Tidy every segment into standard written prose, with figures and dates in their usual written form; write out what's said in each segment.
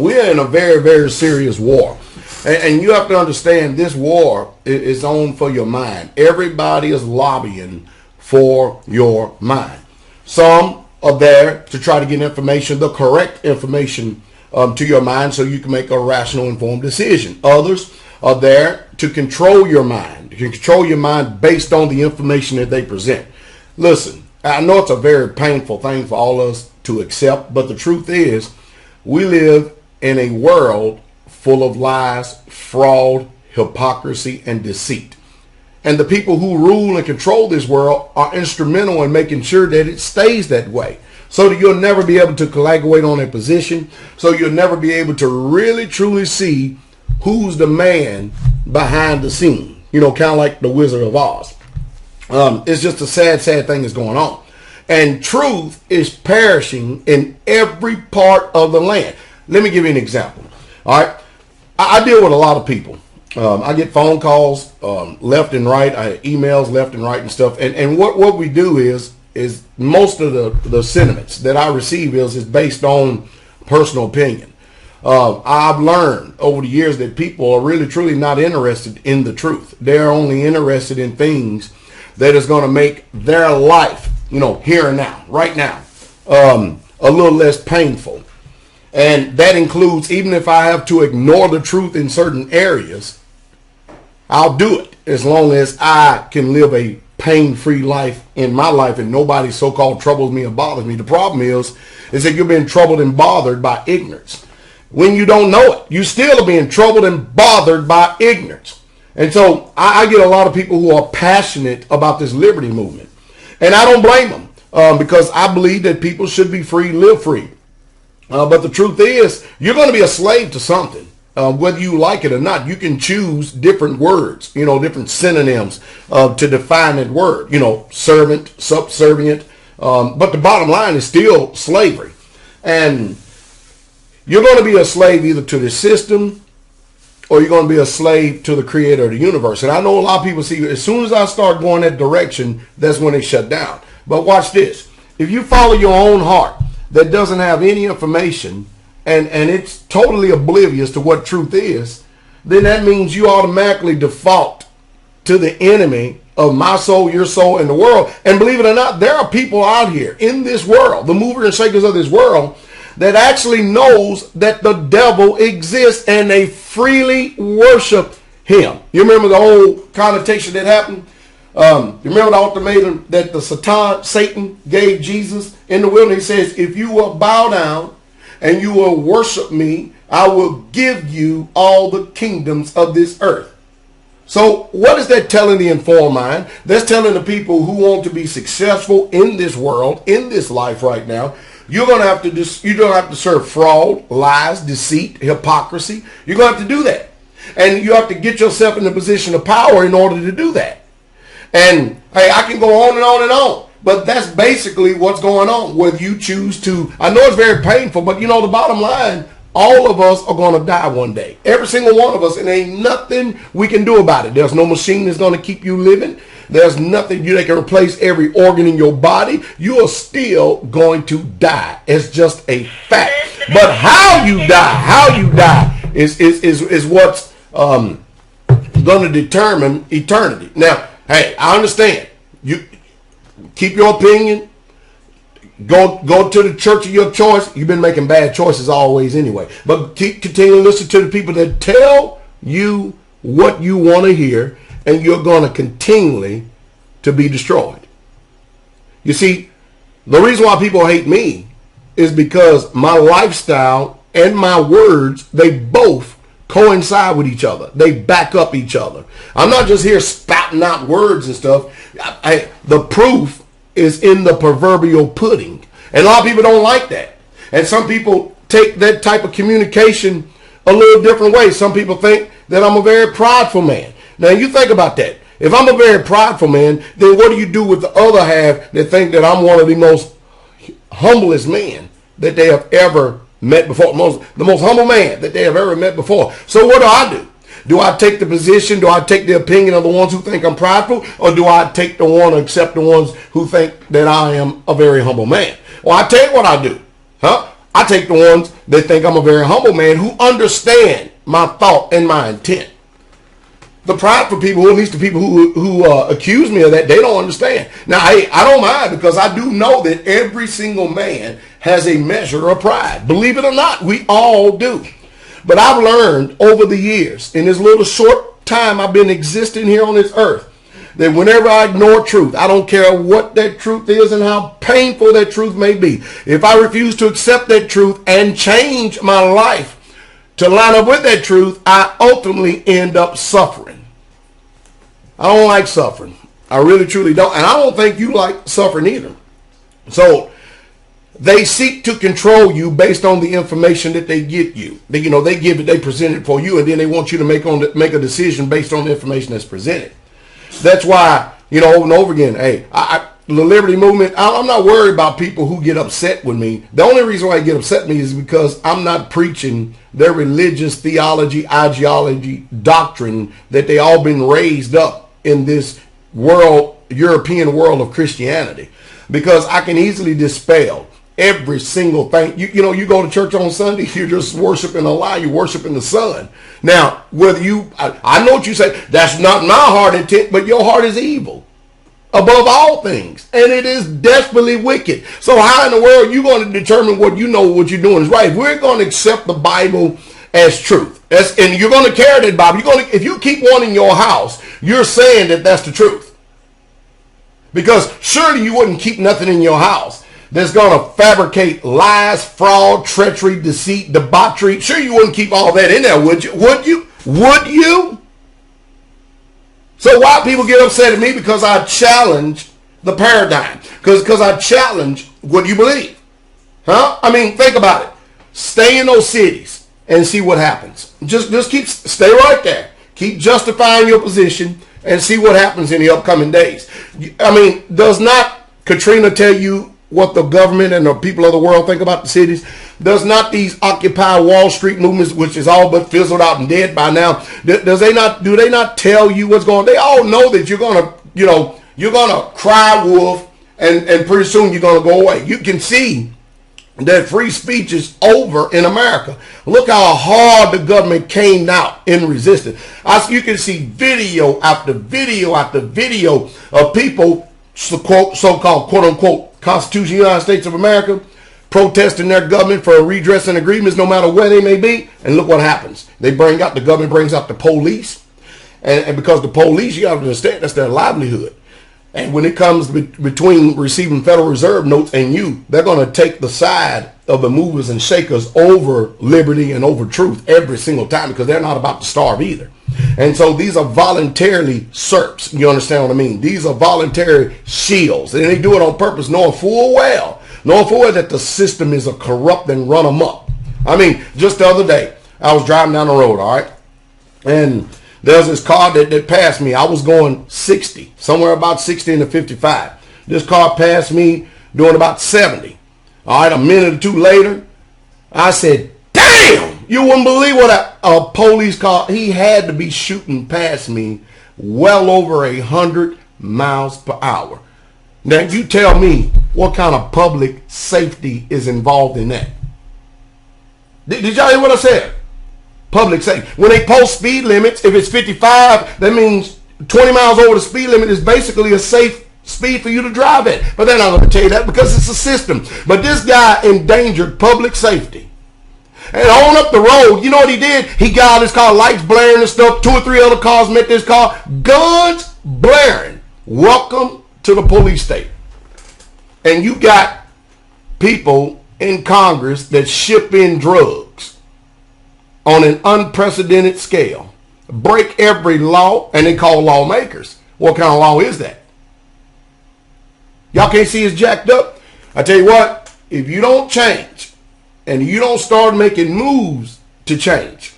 we're in a very, very serious war. And you have to understand this war is on for your mind. Everybody is lobbying for your mind. Some are there to try to get information, the correct information to your mind so you can make a rational, informed decision. Others are there to control your mind. You can control your mind based on the information that they present. Listen, I know it's a very painful thing for all of us to accept, but the truth is we live in a world full of lies, fraud, hypocrisy, and deceit. And the people who rule and control this world are instrumental in making sure that it stays that way. So that you'll never be able to coagulate on a position. So you'll never be able to really, truly see who's the man behind the scene. You know, kind of like the Wizard of Oz. It's just a sad, sad thing that's going on. And truth is perishing in every part of the land. Let me give you an example. All right. I deal with a lot of people. I get phone calls left and right. I emails left and right and stuff. And what we do is most of the sentiments that I receive is based on personal opinion. I've learned over the years that people are really truly not interested in the truth. They're only interested in things that is going to make their life, you know, here and now, right now, a little less painful. And that includes, even if I have to ignore the truth in certain areas, I'll do it as long as I can live a pain-free life in my life and nobody so-called troubles me or bothers me. The problem is that you're being troubled and bothered by ignorance. When you don't know it, you still are being troubled and bothered by ignorance. And so I get a lot of people who are passionate about this liberty movement. And I don't blame them because I believe that people should be free, live free. But the truth is, you're going to be a slave to something, whether you like it or not. You can choose different words, you know, different synonyms to define that word, you know, servant, subservient. But the bottom line is still slavery. And you're going to be a slave either to the system or you're going to be a slave to the creator of the universe. And I know a lot of people see, as soon as I start going that direction, that's when they shut down. But watch this. If you follow your own heart, that doesn't have any information and it's totally oblivious to what truth is, then that means you automatically default to the enemy of my soul, your soul, and the world. And believe it or not, there are people out here in this world, the movers and shakers of this world, that actually knows that the devil exists and they freely worship him. You remember the old connotation that happened? You remember the ultimatum that Satan gave Jesus in the wilderness? He says, if you will bow down and you will worship me, I will give you all the kingdoms of this earth. So what is that telling the informed mind? That's telling the people who want to be successful in this world, in this life right now, you're going to have to you're going to have to serve fraud, lies, deceit, hypocrisy. You're going to have to do that. And you have to get yourself in a position of power in order to do that. And hey, I can go on and on and on, but that's basically what's going on. Whether you choose to, I know it's very painful, but you know, the bottom line, all of us are going to die one day. Every single one of us, and ain't nothing we can do about it. There's no machine that's going to keep you living. There's nothing that can replace every organ in your body. You are still going to die. It's just a fact. But how you die is what's going to determine eternity. Now, hey, I understand. You keep your opinion. Go to the church of your choice. You've been making bad choices always anyway. But continue to listen to the people that tell you what you want to hear, and you're going to continually to be destroyed. You see, the reason why people hate me is because my lifestyle and my words, they both coincide with each other. They back up each other. I'm not just here spouting out words and stuff. The proof is in the proverbial pudding. And a lot of people don't like that. And some people take that type of communication a little different way. Some people think that I'm a very prideful man. Now you think about that. If I'm a very prideful man, then what do you do with the other half that think that I'm one of the most humblest men that they have ever met before? The most humble man that they have ever met before. So what do? Do I take the position? Do I take the opinion of the ones who think I'm prideful? Or do I take the one, accept the ones who think that I am a very humble man? Well, I tell you what I do. I take the ones that think I'm a very humble man who understand my thought and my intent. The prideful people, at least the people who accuse me of that, they don't understand. Now, hey, I don't mind, because I do know that every single man has a measure of pride. Believe it or not, we all do. But I've learned over the years, in this little short time I've been existing here on this earth, that whenever I ignore truth, I don't care what that truth is and how painful that truth may be. If I refuse to accept that truth and change my life to line up with that truth, I ultimately end up suffering. I don't like suffering. I really, truly don't. And I don't think you like suffering either. So they seek to control you based on the information that they get you. They present it for you, and then they want you to make a decision based on the information that's presented. That's why, over and over again, hey, the liberty movement, I'm not worried about people who get upset with me. The only reason why they get upset with me is because I'm not preaching their religious theology, ideology, doctrine that they all been raised up in this world, European world of Christianity. Because I can easily dispel every single thing. You go to church on Sunday, you're just worshiping a lie, you're worshiping the sun. Now, I know what you say, that's not my heart intent, but your heart is evil above all things, and it is desperately wicked. So how in the world are you going to determine what you're doing is right? If we're going to accept the Bible as truth, and you're going to carry that Bible, if you keep one in your house, you're saying that that's the truth. Because surely you wouldn't keep nothing in your house that's going to fabricate lies, fraud, treachery, deceit, debauchery. Sure, you wouldn't keep all that in there, would you? Would you? So why people get upset at me? Because I challenge the paradigm. Because I challenge what you believe. Huh? I mean, think about it. Stay in those cities and see what happens. Just stay right there. Keep justifying your position and see what happens in the upcoming days. I mean, does not Katrina tell you what the government and the people of the world think about the cities? Does not these Occupy Wall Street movements, which is all but fizzled out and dead by now, do they not tell you what's going on? They all know that you're gonna cry wolf, and pretty soon you're gonna go away. You can see that free speech is over in America. Look how hard the government came out in resistance. You can see video after video after video of people, so-called quote-unquote Constitution of the United States of America, protesting their government for redress and agreements no matter where they may be. And look what happens. The government brings out the police. And because the police, you have to understand, that's their livelihood. And when it comes between receiving Federal Reserve notes and you, they're going to take the side of the movers and shakers over liberty and over truth every single time, because they're not about to starve either. And so these are voluntarily SERPs. You understand what I mean? These are voluntary shields. And they do it on purpose, knowing full well that the system is a corrupt and run amok. I mean, just the other day, I was driving down the road, all right? And there's this car that passed me. I was going 60, somewhere about 60 to 55. This car passed me doing about 70. All right, a minute or two later, I said, damn, you wouldn't believe what a police car, he had to be shooting past me well over 100 miles per hour. Now, you tell me what kind of public safety is involved in that. Did y'all hear what I said? Public safety. When they post speed limits, if it's 55, that means 20 miles over the speed limit is basically a safe speed for you to drive at. But they're not going to tell you that because it's a system. But this guy endangered public safety. And on up the road, you know what he did? He got out his car, lights blaring and stuff. 2 or 3 other cars met this car. Guns blaring. Welcome to the police state. And you got people in Congress that ship in drugs on an unprecedented scale, break every law, and they call lawmakers. What kind of law is that? Y'all can't see it's jacked up? I tell you what, if you don't change and you don't start making moves to change,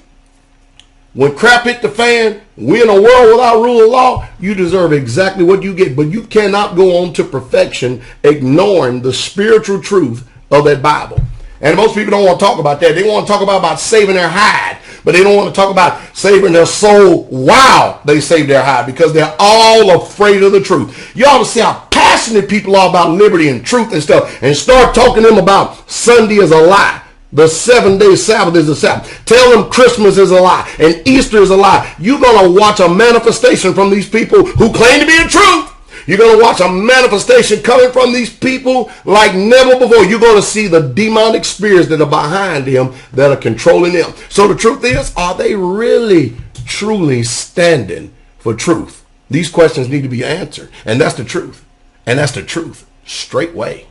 when crap hit the fan, we in a world without rule of law, you deserve exactly what you get. But you cannot go on to perfection ignoring the spiritual truth of that Bible. And most people don't want to talk about that. They want to talk about saving their hide, but they don't want to talk about saving their soul while they save their hide, because they're all afraid of the truth. You ought to see how passionate people are about liberty and truth and stuff, and start talking to them about Sunday is a lie. the 7-day Sabbath is a Sabbath. Tell them Christmas is a lie and Easter is a lie. You're going to watch a manifestation from these people who claim to be the truth. You're going to watch a manifestation coming from these people like never before. You're going to see the demonic spirits that are behind them, that are controlling them. So the truth is, are they really, truly standing for truth? These questions need to be answered. And that's the truth. And that's the truth straightway.